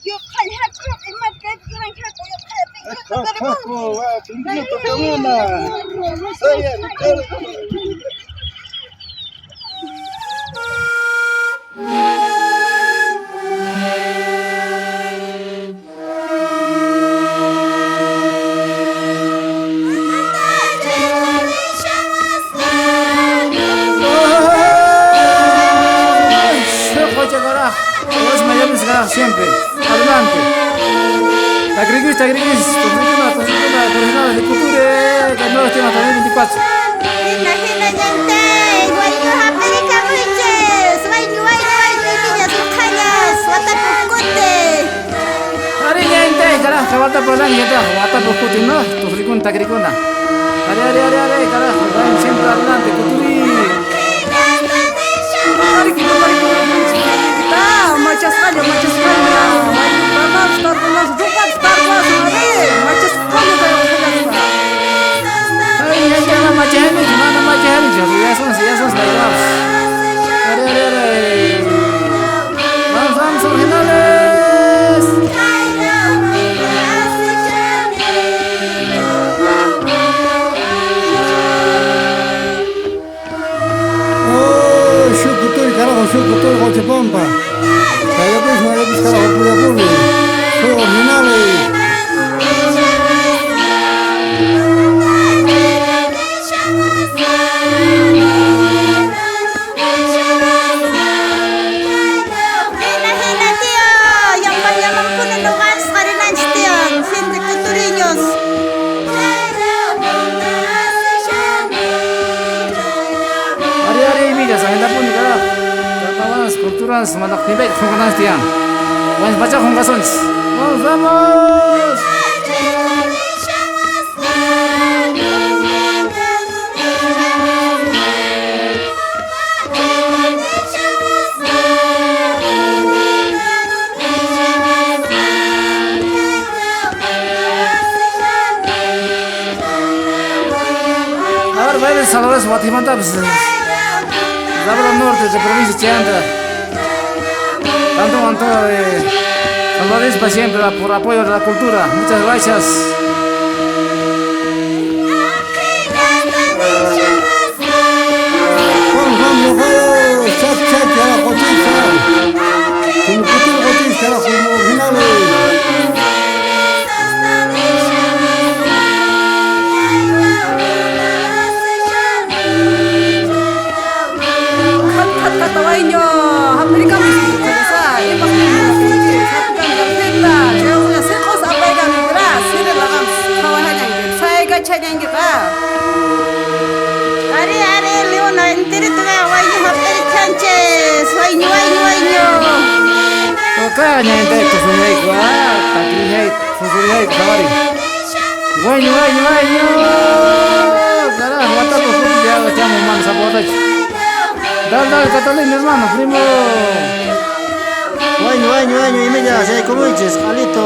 Yo kayaku imate kurang kaku yo Kako, pintu kemana? Saya betul. Siempre, adelante. Tagrigis, coordinadores de cultura, que no tema también 24. Hina nyante, guayu haperi kamuches, guayu niñas mucañas, watapucute. Ari nyente, carajo, wata polan yeta, wata pocuti no, tu fricun tagricuna. Are, carajo, vayan siempre adelante, culturi. Ari que no pare macas kali, vamos, estamos jugat, estamos macas kali kayo kita. Ay, jangan macam ni, ya son bailados. Are. Vamos, originales. Oh, syukur kau cepompa. Saya habis kalau punya originales. Culturas manak nibek khonganas tiang. Wan baca khongasons. Vamos. Ahora vai de Salvador, Guatemala, Zabra Norte de provincia Chianda. Tanto Salvador para siempre por apoyo de la cultura. Muchas gracias. Are, Leona, entero tu guayu haperi chanches, guayu. Oka nyente tu sunai gua, tapi hai sunai kawari. Guayu. Cara wata tu dia macam man sabotaj. Dal catalán hermano, primo. Guaño, y me ya, ¿cómo dices? Alito.